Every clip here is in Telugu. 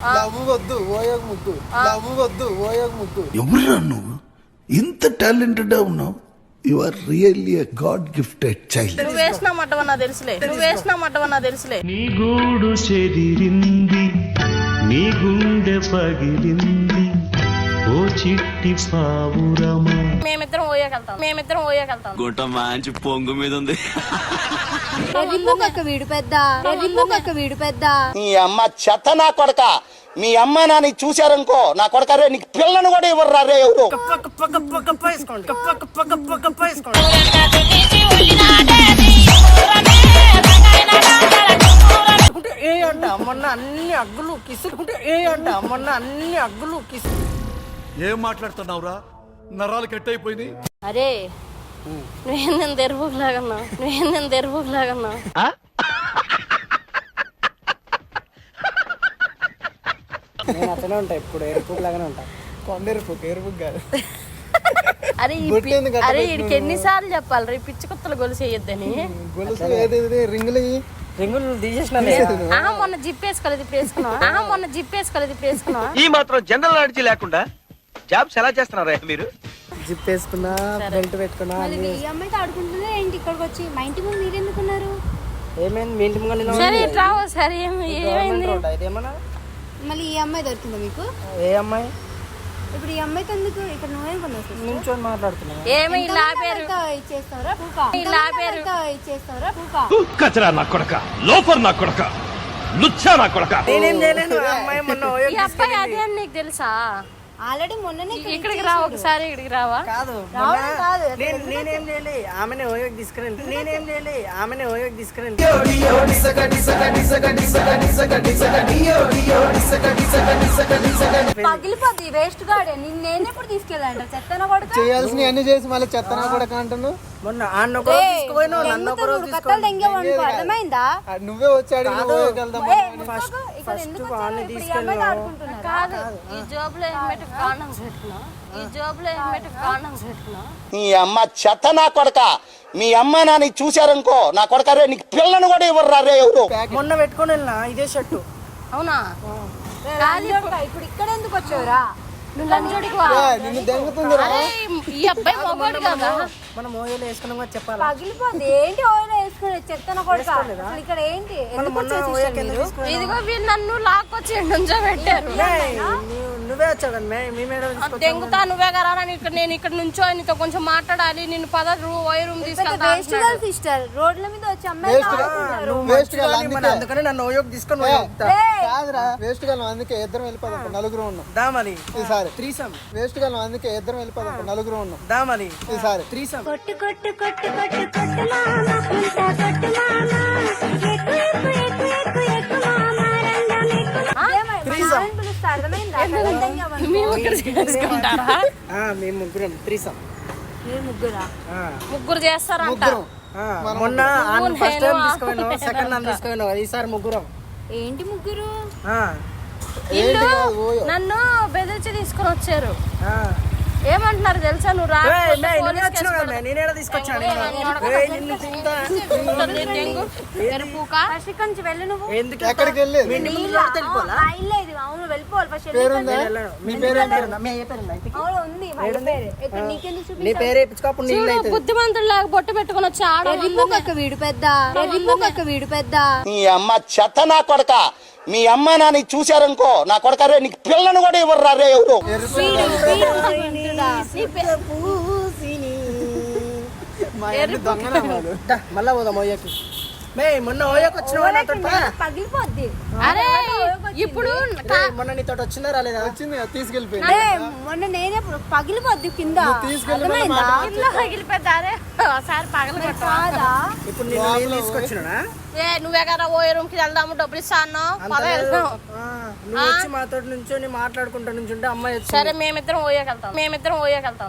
ఎవరురా నువ్వు ఇంత టాలెంటెడ్ ఉన్నావు? You are really a god gifted child. నువ్వు వేసిన మట్టవన్నా తెలుసులే. నీ గూడు చెదిరింది, నీ గుండె పగిలింది, ఓ చిట్టి పావురమా. మేమిద్దరం ఓయగలుగుతాం. గుంట మంచి పొంగు మీద ఉంది. వీడు పెద్ద నీ అమ్మ చెత్త నా కొడక. మీ అమ్మ నాని చూశారనుకో నా కొడక రే నీకు పిల్లను కూడా ఇవ్వరు రే ఎవరు. ఏం మాట్లాడుతున్నావురా? నరాలు కట్ అయిపోయింది. అరే నువ్వేందని తెరుపులాగన్నా నేను అతనే ఉంటా, ఇప్పుడు ఎరుపుక్ లాగానే ఉంటా. ఎరుపుక్ కాదు. అరే వీడికి ఎన్నిసార్లు చెప్పాలి రే పిచ్చి కొత్తలు గొలుసు వేయొద్దని. రింగులు తీసేసిన మొన్న జిప్ వేసుకోలేదు ఇప్పుడు వేసుకున్నావా? ఈ మాత్రం జనరల్ నాలెడ్జ్ లేకుండా జాబ్స్ ఎలా చేస్తున్నారా మీరు? జిప్ వేసుకున్నా, బెల్ట్ పెట్టుకున్నా. ఈ అమ్మాయితో ఆడుకుంటుందా ఏంటి ఇక్కడికి వచ్చి? మా ఇంటి ముందు మీరు ఎందుకున్నారు? ఏమైంది మీ ఇంటి ముందు? సరే రావు. సరే ఏమైంది? ఇదేమన్నా మళ్ళీ ఈ అమ్మాయి దొరికిందా మీకు? ఏ అమ్మాయి? ఇప్పుడు ఈ అమ్మాయితో ఎందుకు ఇక్కడ? నువ్వేం కొన్నావు? నుంచొని మాట్లాడుతున్నావు. ఏమి ఇలా పేరు ఇచ్చేస్తావరా పూకా? కచరా నా కొడక, లోఫర్ నా కొడక, లుచ్చా నా కొడక. నేనేం చేయలేను. అమ్మాయి మొన్న ఈ అబ్బాయి అదే అని నీకు తెలుసా? ఆల్రెడీ మొన్ననే ఇక్కడికి రావు, ఒకసారి ఇక్కడికి రావా? కాదు, నేనేం చేయలే. ఆమెనే ఓయోకి తీసుకురండి. పగిలిపోద్ది వేస్ట్ గాడే. నేనెప్పుడు తీసుకెళ్ళండి చెత్తన కొడుకు. చేయాల్సిన అన్ని చేసి మళ్ళీ చెత్తన కూడా అంటున్నావు. మొన్న అర్థమైందా? నువ్వే వచ్చాడు. కాదు ఈ జాబ్ లో నీ అమ్మ చెత్త నా కొడక. మీ అమ్మ నాని చూశారనుకో నా కొడక రే నీకు పిల్లను కూడా ఇవ్వరు రే ఎవరు. మొన్న పెట్టుకొని వెళ్ళినా ఇదే షర్టు. అవునా? ఇప్పుడు ఇక్కడ ఎందుకు వచ్చావురా? నువ్వు లంచోడికి వా. ఈ అబ్బాయి మొగోడు కదా. మనం ఓయోలో వేసుకున్నాం కదా చెప్పాలి. పగిలిపోద్ది ఏంటి ఓయోలో వేసుకునే చెత్తన కొడుక. ఇక్కడ ఏంటి ఇదిగో వీళ్ళు నన్ను లాక్కొచ్చి నుంచో పెట్టారు. నువ్వే వచ్చావు కదా మీ మేడం. దెంగుతా నువ్వే కదా. నేను ఇక్కడ నుంచో నీతో కొంచెం మాట్లాడాలి. నిన్ను ఓయో రూమ్ తీసుకెళ్తా. సిస్టర్ రోడ్ల మీద వచ్చి అమ్మాయి అందుకని నన్ను ఓయోకి తీసుకొని వేస్ట్ గా. అందుకే ఇద్దరం వెళ్ళిపోదాం, నలుగురు ఉన్నాం. దామని ఈసారి త్రీసం. వేస్ట్ గా అందుకే ఇద్దరం వెళ్ళిపోదాం, నలుగురు ఉన్నాం. దామని ఈసారి త్రీసం. కొట్టు కొట్టు కొట్టు కొట్టు కొట్టు మామ కుంటా కొట్టు మామ ఎక్కు ఎక్కు ఎక్కు ఎక్కు ఎక్కు మామ రంగం పిలుస్తా. అర్థమైందా? మేము ముగ్గురం త్రీసం. మీరు ముగ్గురు చేస్తారంట. మొన్న ఫస్ట్ టైం తీసుకోను, సెకండ్ టైం తీసుకోను, ఈసారి ముగ్గురం. ఏంటి ముగ్గురు? వీళ్ళు నన్ను బెదిరించి తీసుకొని వచ్చారు. ఏమంటున్నారు తెలుసా? నువ్వు రా వెళ్ళి నువ్వు ఎక్కడికి వెళ్ళి బుద్ధిమంతుడిలాగా బొట్టు పెట్టుకుని వచ్చి వీడు పెద్ద నీ అమ్మ చెత్త నా కొడక. మీ అమ్మ నాని చూశారనుకో నా కొడక రే నీకు పిల్లను కూడా ఇవ్వరు రే ఎవరు. మళ్ళా పోదాం ఓయోకి. మొన్న ఓయోకి వచ్చిన పగిలిపోద్ది. అరే ఇప్పుడు మొన్న నీతో వచ్చిందా రాలేదా? వచ్చింది, తీసుకెళ్ళిపోయి. మొన్న నేనే పగిలిపోద్ది కింద. పగిలిపోద్ది. అరే ఒకసారి కాదా? ఇప్పుడు నేను తీసుకొచ్చినా నువ్వే కదా ఓయో రూమ్ కి వెళ్దాము, డబ్బులు ఇస్తాను. నువ్వు వచ్చి మాతో నుంచి మాట్లాడుకుంటా నుంచి ఉంటే అమ్మాయి. సరే మేమిద్దరం ఓయోకెళ్తాం.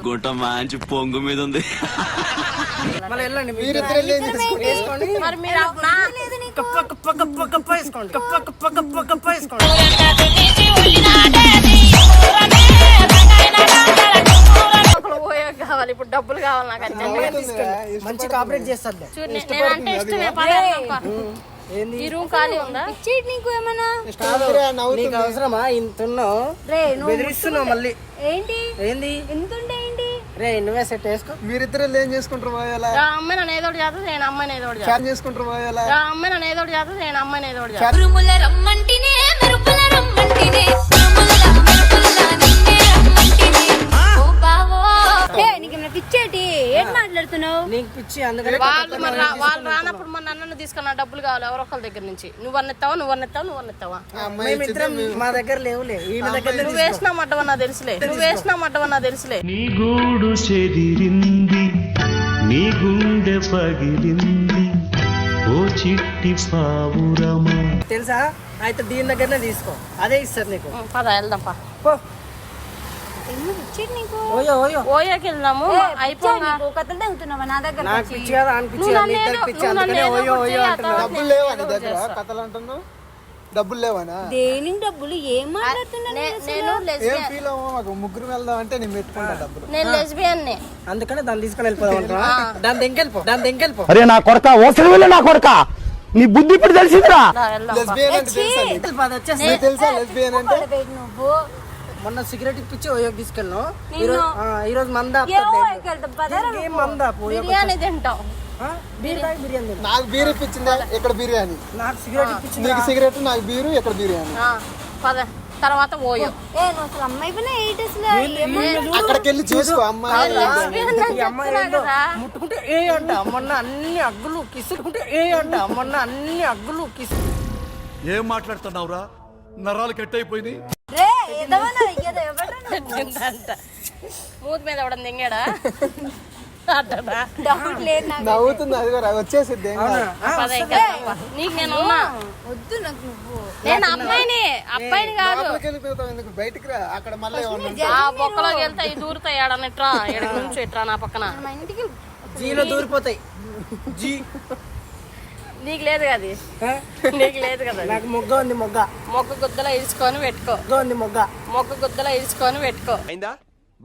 గుంట మంచి పొంగు మీద ఉంది. మళ్ళీ వెళ్ళండి మరి మీరు ఓయో కావాలి. ఇప్పుడు డబ్బులు కావాలి నాకు. మంచి కాపరేట్ చేస్తాను. చూడు నేనంటే ఇష్టమే, పద వెళ్దాం, పా. ఏంది ఈ రూమ్ ఖాళీ ఉందా? ఇచ్చేటి నీకు ఏమన్నా నీకు అవసరమా ఇంతున్నావు? రే నువ్వు బెదిరిస్తున్నావు మళ్ళీ. ఏంటి ఏంది ఎంతుంటే ఏంటి? రే నువ్వే సెట్ వేసుకో. మీరిద్దరు ఏం చేసుకుంటారు పోయేలా? ఆ అమ్మాయి నన్ను ఏదో ఒకటి చేస్తుంది, నేను అమ్మాయిని ఏదో ఒకటి ఫ్యాన్ చేసుకుంటారు పోయేలా? ఆ అమ్మాయి నన్ను ఏదో ఒకటి చేస్తుంది, నేను అమ్మాయిని ఏదో ఒకటి చేస్తాను. ఉరుముల రమ్మంటినే మెరుపుల రమ్మంటినే ఉరుముల మెరుపుల నిన్నే రమ్మంటినే ఓ బావో. నీకేమైనా పిచ్చేటి? ఏం మాట్లాడుతున్నావు? నీకు పిచ్చి అందుకని వాళ్ళు రానప్పుడు మన నన్ను తీసుకున్న డబ్బులు కావాలి ఎవరో ఒకళ్ళ దగ్గర నుంచి. నువ్వు అన్నెత్తావా మేమిద్దరం మా దగ్గర లేవులే, ఈమె దగ్గర నువ్వు వేసినా మట్టవన్నా తెలుసులే. నీ గూడు చెదిరింది, నీ గుండె పగిలింది, ఓ చిట్టి పావురమా. తెలుసా? అయితే దీని దగ్గరనే తీసుకో, అదే ఇస్తారు నీకు. పద వెళ్దాం, పా. పో. పిచ్చేటి నీకు? ఓయో ఓయో ఓయాకి వెళ్దాము. అయిపోయిందా? కథలు తగ్గుతున్నావా నా దగ్గర? నాకు పిచ్చి కదా అనిపించి పిచ్చి, అందుకనే ఓయో ఓయో అంటున్నావు. డబ్బులు లేవా నీ దగ్గర? కథలు అంటున్నావు, డబ్బులు లేవనా? దేని డబ్బులు? ఏం మాట్లాడుతున్నా? నేను ఏం ఫీల్ అవ్వ, మాకు ముగ్గురు వెళ్దాం అంటే నేను పెట్టుకుంటా డబ్బులు. నేను లెస్బియన్ ని. అందుకనే దాన్ని తీసుకొని వెళ్ళిపోదాం. దాన్ని దెంకెళ్ళిపో. అరే నా కొడక ఓసలి నా కొడక నీ బుద్ధి ఇప్పుడు తెలిసిందిరా. లెస్బియన్ అంటే తెలుసా నీకు? తెలుసా లెస్బియన్ అంటే? నువ్వు మొన్న సిగరెట్ ఇప్పించి ఓయోకి తీసుకెళ్ళను. ఈ రోజు మంద బిర్యానీ తింటాం. బిర్యానీ నాకు బీర్ ఇప్పించిందా? ఎక్కడ బిర్యానీ? నాకు సిగరెట్ ఇప్పించింది. నీకు సిగరెట్, నాకు బీరు, ఎక్కడ బిర్యానీ? పద తర్వాత ఓయో. నువ్వు అసలు అమ్మాయి పైన ఎయిట్ అసలు అక్కడికి వెళ్ళి చూసుకో అమ్మాయి. ముట్టుకుంటే ఏ అంట మొన్న అన్ని అగ్గులు కిసుకుంటే ఏ అంట మొన్న అన్ని అగ్గులు కిసు. ఏం మాట్లాడుతున్నావురా? నరాలు కట్ అయిపోయింది. మూతి మీద ఎవడని దింగాడా? డౌట్ లేదు నాకు. నవ్వుతుంది, అది కూడా వచ్చేసిద్ది. పద ఇంకా. నీకు నేను ఉన్నా. వద్దు నాకు నువ్వు. నేను అమ్మాయిని కాదు. వెళ్ళిపోతావు ఎందుకు? బయటికి రా, అక్కడ మళ్ళీ ఆ బొక్కలోకి వెళ్తే ఈ దూరుతాయి ఏడనిట్రా, ఎక్కడి నుంచి ఇట్రా నా పక్కన. మా ఇంటికి జీలో దూరిపోతాయి. జీ నీకు లేదు కదా? నీకు లేదు కదా? నాకు మొగ్గ ఉంది. మొక్క గుద్దలో ఇరుచుకొని పెట్టుకో. మొక్క గుద్దలో ఇరుచుకొని పెట్టుకో. అయిందా?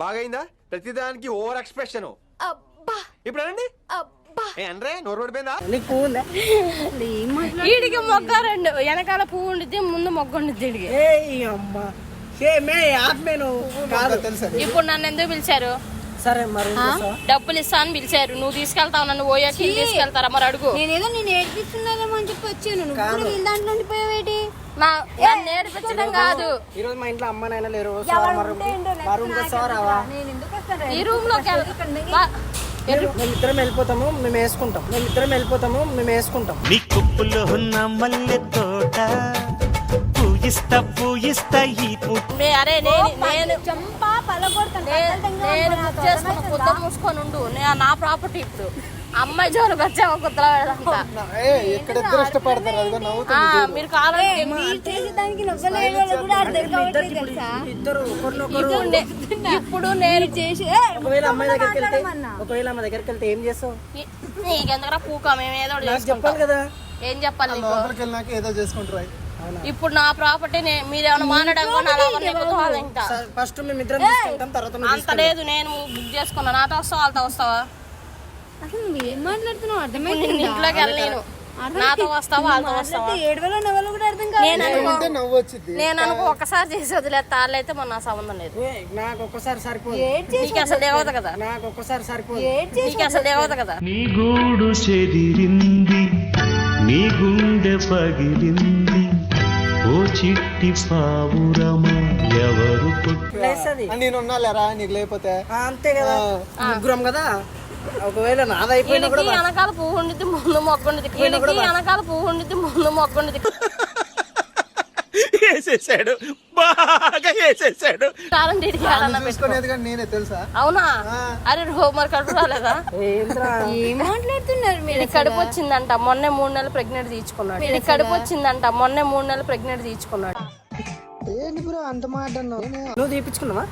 బాగైందా? ప్రతిదానికి ఓవర్ ఎక్స్ప్రెషన్. ఇప్పుడు అనండి. అంటే నోరు పడిపోయిందా? నీకు పువ్వు ఉందా? వీడికి మొగ్గ రెండు, వెనకాల పువ్వు ఉండిద్ది, ముందు మొగ్గ ఉండిద్ది వీడికి. ఇప్పుడు నన్ను ఎందుకు పిలిచారు? సరే మరి డబ్బులు ఇస్తా అని పిలిచారు. నువ్వు తీసుకెళ్తావు నన్ను ఓయాకి తీసుకెళ్తారా? మరి అడుగు. నేనేదో నేను ఏడిపిస్తున్నానేమో అని చెప్పి వచ్చాను. నువ్వు కూడా వీళ్ళ దాంట్లో ఉండిపోయావేటి? నన్ను నేర్పించడం కాదు. ఈ రోజు మా ఇంట్లో అమ్మ నాయన లేరు. నేను ఎందుకు వస్తాను? ఈ రూమ్ లోకి మేమిద్దరం వెళ్ళిపోతాము, మేము వేసుకుంటాం. నీ కుప్పులో ఉన్న మల్లె తోట పూయిస్తా ఈ అరే నేను చంపా పలగొడతాను. నేను బుక్ చేసుకున్న కుద్ద మూసుకొని ఉండు. నా ప్రాపర్టీ. ఇప్పుడు అమ్మాయి జోలికి వచ్చాము కుద్దల మీరు కావాలంటే ఇప్పుడు నేను చేసి ఒకవేళ అమ్మాయి దగ్గరికి వెళ్తే ఏం చేస్తావు? నీకెందుకు పూక మేము ఏదో చెప్పాలి కదా. ఏం చెప్పాలి? ఏదో చేసుకుంటారు. ఇప్పుడు నా ప్రాపర్టీ మీరేమన్నా మాట్లాడడం ఫస్ట్ మేమిద్దరం తీసుకుంటాం, తర్వాత అంత లేదు. నేను బుక్ చేసుకున్నా. నాతో వస్తావా వాళ్ళతో వస్తావా? అసలు నువ్వు ఏం మాట్లాడుతున్నావు? అర్థమైంది. ఇంట్లోకి వెళ్ళలేను. నాతో వస్తావా వాళ్ళతో వస్తావా? ఏడవలో నవ్వలో కూడా అర్థం కాదు. నేను అనుకో ఒక్కసారి చేసి వదిలేస్తా. వాళ్ళైతే మన నా సంబంధం లేదు. నాకు ఒక్కసారి సరిపోదు. నీకు అసలు లేవదు కదా? నాకు ఒక్కసారి సరిపోదు. నీకు అసలు లేవదు కదా? నీ గూడు చెదిరింది, నీ గుండె పగిలింది, ఓ చిట్టి పావురమా ఎవరు నేనున్నా లేరా నీకు లేకపోతే? అంతే కదా, ముగ్గురం కదా. ఒకవేళ నాదైపోయినా కూడా వెనకాల పువ్వు ఉండిద్ది, ముందు మొక్క ఉండిద్ది. వెనకాల పువ్వు ఉండిద్ది, ముందు మొక్క ఉండిద్ది. వేసేసాడు, బాగా వేసేసాడు. నేనే తెలుసా? అవునా? అరే మరి కడుపు రాలేదా? ఏం మాట్లాడుతున్నారు మీరు? కడుపు వచ్చిందంట, మొన్నే 3 నెలలు ప్రెగ్నెంట్ తీర్చుకున్నాడు. కడుపు వచ్చిందంట, మొన్నే 3 నెలలు ప్రెగ్నెంట్ తీర్చుకున్నాడు. ఏంటి బ్రో అంత మాట అన్నావు? నువ్వు తీపించుకున్నావా?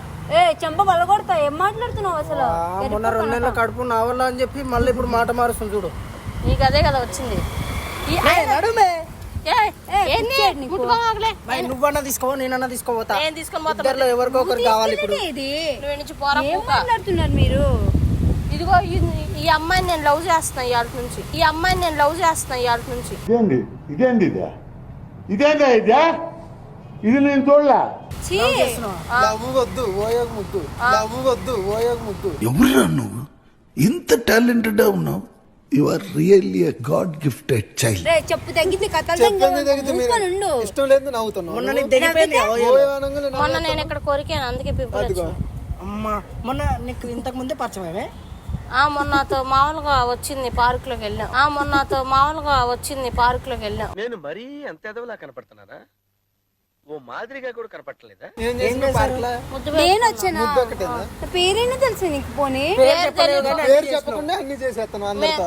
చెంప పలగొడతా. ఏం మాట్లాడుతున్నావు అసలు? మొన్న 2 నెలల కడుపు నా వల్ల అని చెప్పి మళ్ళీ ఇప్పుడు మాట మారుస్తుంది చూడు. నీకు అదే కదా వచ్చింది. నువ్వన్నా తీసుకోవా, నేనన్నా తీసుకోపోతా. నేను తీసుకొని పోతా. ఎవరికో ఒకరు కావాలి. ఇప్పుడు మాట్లాడుతున్నారు మీరు? ఇదిగో ఈ అమ్మాయిని నేను లవ్ చేస్తున్నా ఇవాళ నుంచి. ఈ అమ్మాయిని నేను లవ్ చేస్తున్నా ఇవాళ నుంచి. ఇది నేను చూడలా. లవ్ వద్దు ఓయోగ ముద్దు, లవ్ వద్దు ఓయోగ ముద్దు. ఎవరురా నువ్వు? ఇంత టాలెంటెడ్ ఉన్నావు. You are really a god gifted child. చెప్పు తగ్గింది చెప్పింది తగ్గితే మీరు ఇష్టం లేదు నవ్వుతున్నావు. ఓయో అనగానే మొన్న నేను ఇక్కడ కొరికాను, అందుకే పిప్పులు వచ్చింది. అమ్మా మొన్న నీకు ఇంతకు ముందే పరిచయమే? మొన్న నాతో మామూలుగా వచ్చింది పార్కులోకి వెళ్ళాం. మొన్న నాతో మామూలుగా వచ్చింది పార్కులోకి వెళ్ళాం. నేను మరీ అంత ఎదవలా కనపడుతున్నారా? ఓ మాదిరిగా కూడా కనపడలేదా? ఏం చేసిన పార్క్లా? నేను వచ్చానా? ముద్దు ఒకటేనా? పేరేనా తెలుసు నీకు? పోనీ పేరు తెలియదు. పేరు చెప్పకుండా అన్ని చేసేస్తాను అందరితో.